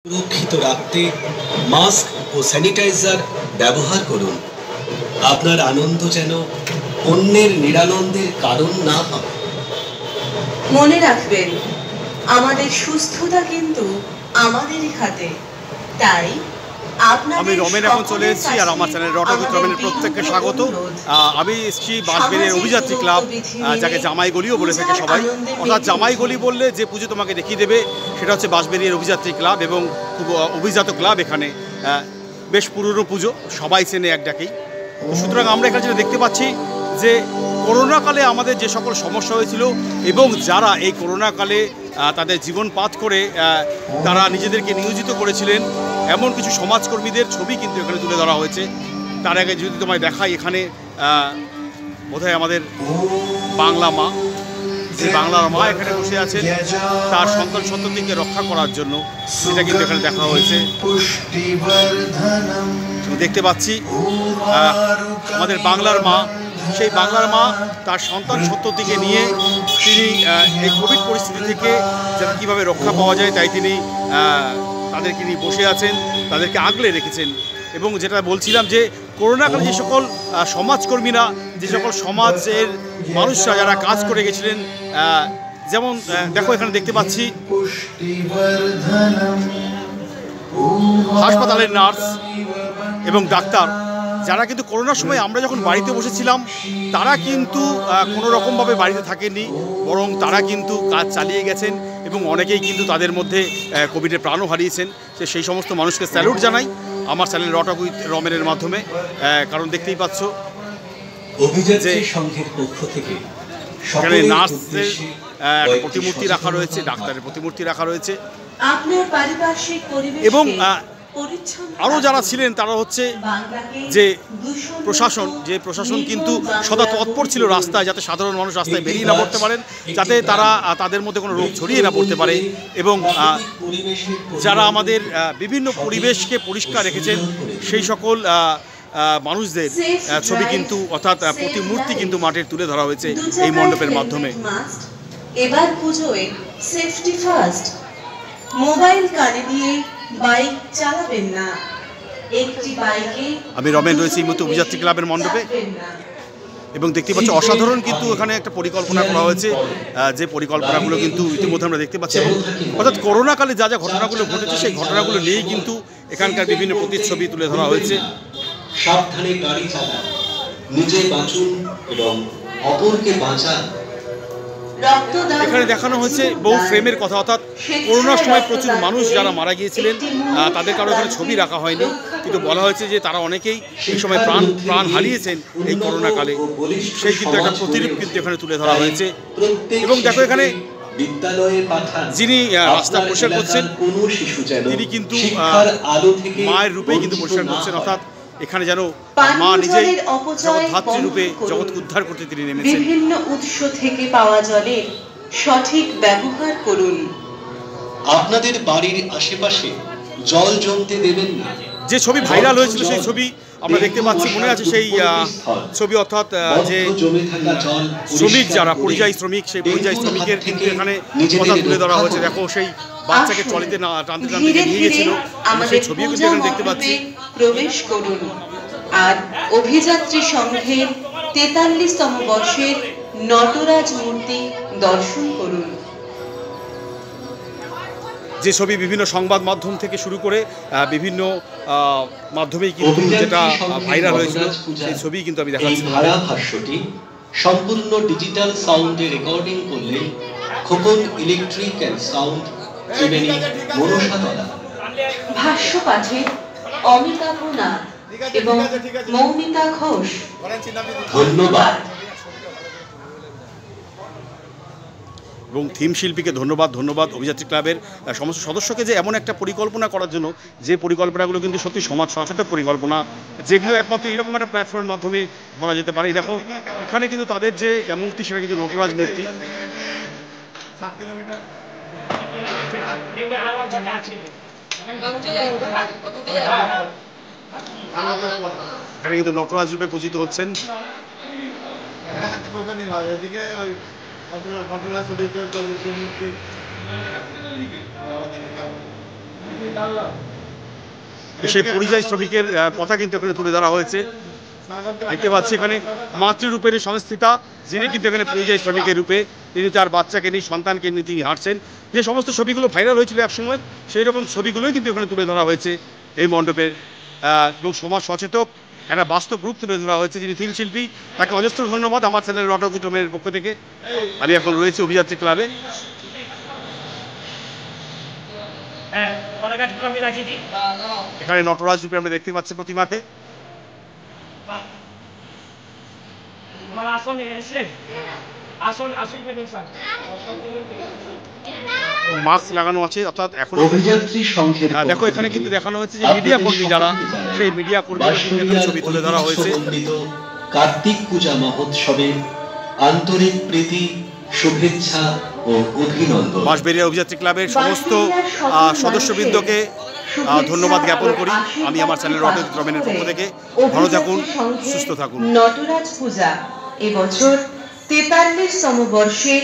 সুরক্ষিত রাখতে মাস্ক ও স্যানিটাইজার ব্যবহার করুন। আপনার আনন্দ যেন অন্যের নিরানন্দের কারণ না হয়। মনে রাখবেন, আমাদের সুস্থতা কিন্তু আমাদেরই হাতে। তাই আমি রমেন এখন চলে এসেছি, আর আমার চ্যানেল রটক উইথ রমেনের প্রত্যেককে স্বাগত। আমি এসেছি বাঁশবেড়িয়ার অভিযাত্রী ক্লাব, যাকে জামাই গলিও বলে থাকে সবাই। অর্থাৎ জামাই গলি বললে যে পুজো তোমাকে দেখিয়ে দেবে সেটা হচ্ছে বাঁশবেড়িয়ার অভিযাত্রী ক্লাব, এবং খুব অভিজাত ক্লাব। এখানে বেশ পুরনো পুজো, সবাই চেনে এক ডাকেই। সুতরাং আমরা এখানে যেটা দেখতে পাচ্ছি যে করোনাকালে আমাদের যে সকল সমস্যা হয়েছিল, এবং যারা এই করোনাকালে তাদের জীবনপাত করে তারা নিজেদেরকে নিয়োজিত করেছিলেন, এমন কিছু সমাজকর্মীদের ছবি কিন্তু এখানে তুলে ধরা হয়েছে। তার আগে যদি তোমায় দেখাই, এখানে বোধহয় আমাদের বাংলা মা, যে বাংলার মা এখানে বসে আছেন তার সন্তান সন্ততিকে রক্ষা করার জন্য, সেটা কিন্তু এখানে দেখা হয়েছে। দেখতে পাচ্ছি আমাদের বাংলার মা, সেই বাংলার মা তার সন্তান সন্ততিকে নিয়ে তিনি এই কোভিড পরিস্থিতি থেকে যেন কীভাবে রক্ষা পাওয়া যায় তাই তিনি তাদেরকে নিয়ে বসে আছেন, তাদেরকে আগলে রেখেছেন। এবং যেটা বলছিলাম যে করোনাকালে যে সকল সমাজকর্মীরা, যে সকল সমাজের মানুষরা যারা কাজ করে গেছিলেন, যেমন দেখো এখানে দেখতে পাচ্ছি হাসপাতালের নার্স এবং ডাক্তার, যারা কিন্তু করোনার সময় আমরা যখন বাড়িতে বসেছিলাম তারা কিন্তু কোনো রকমভাবে বাড়িতে থাকেননি, বরং তারা কিন্তু কাজ চালিয়ে গেছেন, এবং অনেকেই কিন্তু তাদের মধ্যে কোভিডে প্রাণও হারিয়েছেন। সেই সমস্ত মানুষকে স্যালুট জানাই আমার চ্যানেল রটক উইথ রমেনের মাধ্যমে। কারণ দেখতেই পাচ্ছ অভিযাত্রী সংঘের পক্ষ থেকে এখানে নার্সের প্রতিমূর্তি রাখা রয়েছে, ডাক্তারের প্রতিমূর্তি রাখা রয়েছে, এবং আরও যারা ছিলেন তারা হচ্ছে যে প্রশাসন কিন্তু সদা তৎপর ছিল রাস্তায়, যাতে সাধারণ মানুষ রাস্তায় বেরিয়ে না পড়তে পারেন, যাতে তারা তাদের মধ্যে কোনো রোগ ছড়িয়ে না পড়তে পারে। এবং যারা আমাদের বিভিন্ন পরিবেশকে পরিষ্কার রেখেছেন সেই সকল মানুষদের ছবি কিন্তু, অর্থাৎ প্রতিমূর্তি কিন্তু মাটির তুলে ধরা হয়েছে এই মণ্ডপের মাধ্যমে। এবার পুজোয় সেফটি ফার্স্ট, মোবাইল কানে দিয়ে বাইক চালাবেন না। একটি বাইকে আমি রমেন রয়েছি এই মুহূর্তে অভিযাত্রী ক্লাবের মণ্ডপে, এবং দেখতে পাচ্ছি অসাধারণ কিন্তু এখানে একটা পরিকল্পনা করা হয়েছে, যে পরিকল্পনাগুলো কিন্তু ইতিমধ্যে আমরা দেখতে পাচ্ছি। অর্থাৎ করোনাকালে যা যা ঘটনাগুলো ঘটেছে সেই ঘটনাগুলো নিয়েই কিন্তু এখানকার বিভিন্ন প্রতিচ্ছবি তুলে ধরা হয়েছে। সাবধানে গাড়ি চালান, নিজে বাঁচুন এবং অপরকে বাঁচান। এখানে দেখানো হয়েছে বহু ফ্রেমের কথা, অর্থাৎ করোনার সময় প্রচুর মানুষ যারা মারা গিয়েছিলেন তাদের কারো এখানে ছবি রাখা হয়নি, কিন্তু বলা হয়েছে যে তারা অনেকেই এই সময় প্রাণ হারিয়েছেন এই করোনাকালে, সেই কিন্তু একটা প্রতিরূপ কিন্তু এখানে তুলে ধরা হয়েছে। এবং দেখো এখানে যিনি রাস্তা পরিষ্কার করছেন তিনি কিন্তু মায়ের রূপেই কিন্তু পরিষ্কার করছেন, অর্থাৎ এখানে যেন মা নিজেই জগৎধাত্রী রূপে জগৎকে উদ্ধার করতে তিনি নেমেছেন। বিভিন্ন উৎস থেকে পাওয়া জলের সঠিক ব্যবহার করুন। আপনাদের বাড়ির আশেপাশে জল জমতে দেবেন না। যে ছবি ভাইরাল হয়েছিল সেই ছবি আমরা দেখতে পাচ্ছি, মনে আছে সেই ছবি, অর্থাৎ যে শ্রমিক যারা পরিযায়ী শ্রমিক, সেই পরিযায়ী শ্রমিকের কিন্তু এখানে কথা তুলে ধরা হয়েছে। দেখো সেই বাচ্চাকে ট্রলিতে টানতে টানতে নিয়ে গেছিল, সেই ছবিও কিন্তু এখানে দেখতে পাচ্ছি। প্রবেশ করুন আর অভিযাত্রী সংঘের 43তম বর্ষের নটরাজ মূর্তি দর্শন করুন। যে ছবি বিভিন্ন সংবাদ মাধ্যম থেকে শুরু করে বিভিন্ন মাধ্যমেই কিন্তু যেটা ভাইরাল হয়েছিল সেই ছবি কিন্তু আমি দেখাচ্ছি। ভাষ্যটি সম্পূর্ণ ডিজিটাল সাউন্ডে রেকর্ডিং করলেন Khokon electric and sound Tribeni Manasatala. ভাষ্য পাঠে অমিতাভ নাথ এবং মৌমিতা ঘোষ। ধন্যবাদ। এবং থিম শিল্পীকে ধন্যবাদ অভিযাত্রী ক্লাবের সমস্ত সদস্যকে যে এমন একটা পরিকল্পনা করার জন্য, যে পরিকল্পনাগুলো কিন্তু সত্যি সমাজ সচেতন পরিকল্পনা, যেগুলো একমাত্র এরকম একটা প্ল্যাটফর্মের মাধ্যমে বলা যেতে পারে। দেখো এখানে কিন্তু তাদের যে মূর্তি সেটা কিন্তু নটরাজ মূর্তি। এখানে কিন্তু নটরাজ রূপে পূজিত হচ্ছেন। সেই পরিযায়ী শ্রমিকের কথা কিন্তু এখানে তুলে ধরা হয়েছে। দেখতে পাচ্ছি এখানে মাতৃরূপের সংস্থিতা, যিনি কিন্তু এখানে পরিযায়ী শ্রমিকের রূপে তিনি তার বাচ্চাকে নিয়ে সন্তানকে নিয়ে তিনি হাঁটছেন। যে সমস্ত ছবিগুলো ভাইরাল হয়েছিল একসময়, সেই রকম ছবিগুলোই কিন্তু এখানে তুলে ধরা হয়েছে এই মণ্ডপের। এবং সমাজ সচেতক একটা বাস্তব রূপ তুলে ধরা হয়েছে যিনি থিম শিল্পী, তাকে অজস্র ধন্যবাদ আমার চ্যানেল রটকুটমের পক্ষ থেকে। আমি এখন রয়েছি অভিযাত্রী ক্লাবে। এখানে নটরাজ রূপে আমরা দেখতে পাচ্ছি প্রতিমাকে। মাস্ক লাগানো আছে, অর্থাৎ এখন দেখো এখানে কিন্তু দেখানো হচ্ছে যে মিডিয়া কর্মী যারা, সেই মিডিয়া কর্মীদের ছবি তুলে ধরা হয়েছে। কার্তিক পূজা মহোৎসবে আন্তরিক প্রীতি, শুভেচ্ছা ও অভিনন্দন। বাঁশবেড়িয়া অভিযাত্রী ক্লাবের সমস্ত সদস্যবৃন্দকে ধন্যবাদ জ্ঞাপন করি আমি আমার চ্যানেল রটকুটমের পক্ষ থেকে। ভালো থাকুন, সুস্থ থাকুন। নটরাজ পূজা এবছর 43তম বর্ষে